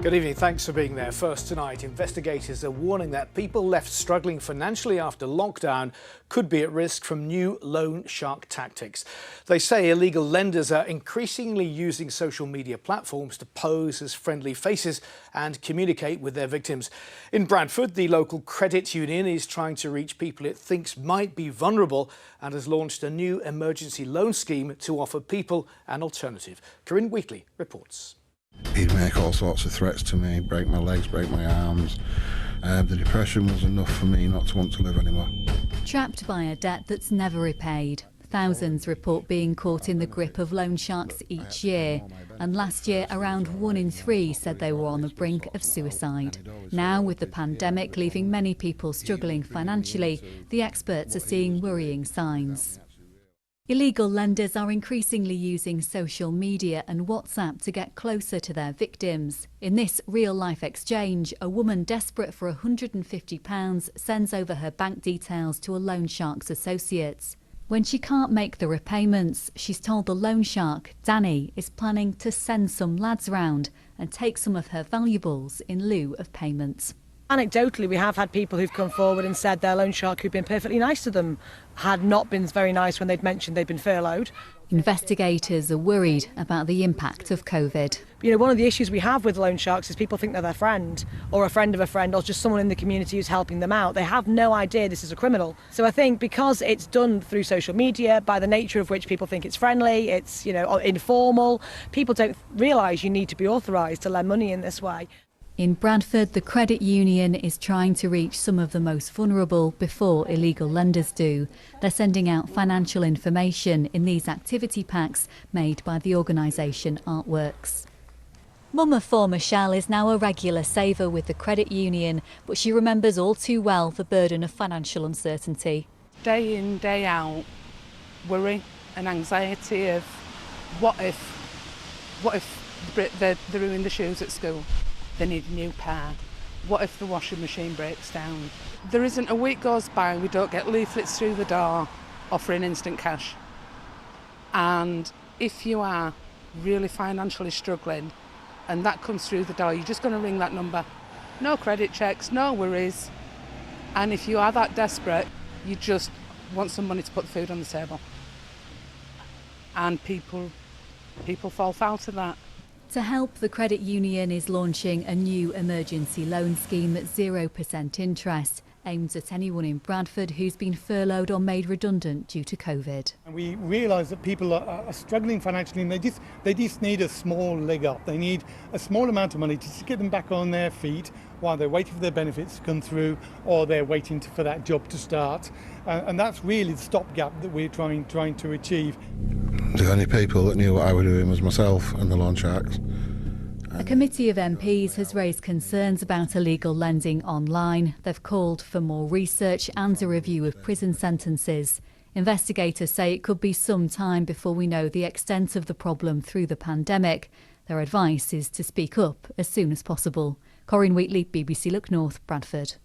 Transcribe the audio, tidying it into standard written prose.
Good evening, thanks for being there. First tonight, investigators are warning that people left struggling financially after lockdown could be at risk from new loan shark tactics. They say illegal lenders are increasingly using social media platforms to pose as friendly faces and communicate with their victims. In Bradford, the local credit union is trying to reach people it thinks might be vulnerable and has launched a new emergency loan scheme to offer people an alternative. Corinne Wheatley reports. He'd make all sorts of threats to me, break my legs, break my arms. The depression was enough for me not to want to live anymore. Trapped by a debt that's never repaid. Thousands report being caught in the grip of loan sharks each year. And last year, around 1 in 3 said they were on the brink of suicide. Now, with the pandemic leaving many people struggling financially, the experts are seeing worrying signs. Illegal lenders are increasingly using social media and WhatsApp to get closer to their victims. In this real-life exchange, a woman desperate for £150 sends over her bank details to a loan shark's associates. When she can't make the repayments, she's told the loan shark, Danny, is planning to send some lads round and take some of her valuables in lieu of payments. Anecdotally, we have had people who've come forward and said their loan shark, who'd been perfectly nice to them, had not been very nice when they'd mentioned they'd been furloughed. Investigators are worried about the impact of COVID. You know, one of the issues we have with loan sharks is people think they're their friend or a friend of a friend or just someone in the community who's helping them out. They have no idea this is a criminal. So I think because it's done through social media, by the nature of which people think it's friendly, it's, you know, informal, people don't realise you need to be authorised to lend money in this way. In Bradford, the credit union is trying to reach some of the most vulnerable before illegal lenders do. They're sending out financial information in these activity packs made by the organisation Artworks. Mum of 4 Michelle is now a regular saver with the credit union, but she remembers all too well the burden of financial uncertainty. Day in, day out, worry and anxiety of what if they ruin the shoes at school? They need a new pair. What if the washing machine breaks down? There isn't a week goes by we don't get leaflets through the door offering instant cash. And if you are really financially struggling and that comes through the door, you're just going to ring that number. No credit checks, no worries. And if you are that desperate, you just want some money to put the food on the table. And people fall foul to that. To help, the credit union is launching a new emergency loan scheme at 0% interest, aimed at anyone in Bradford who's been furloughed or made redundant due to COVID. And we realise that people are struggling financially and they just need a small leg up. They need a small amount of money to just get them back on their feet while they're waiting for their benefits to come through or they're waiting for that job to start. And that's really the stopgap that we're trying to achieve. The only people that knew what I was doing was myself and the loan sharks. A committee of MPs has raised concerns about illegal lending online. They've called for more research and a review of prison sentences. Investigators say it could be some time before we know the extent of the problem through the pandemic. Their advice is to speak up as soon as possible. Corinne Wheatley, BBC Look North, Bradford.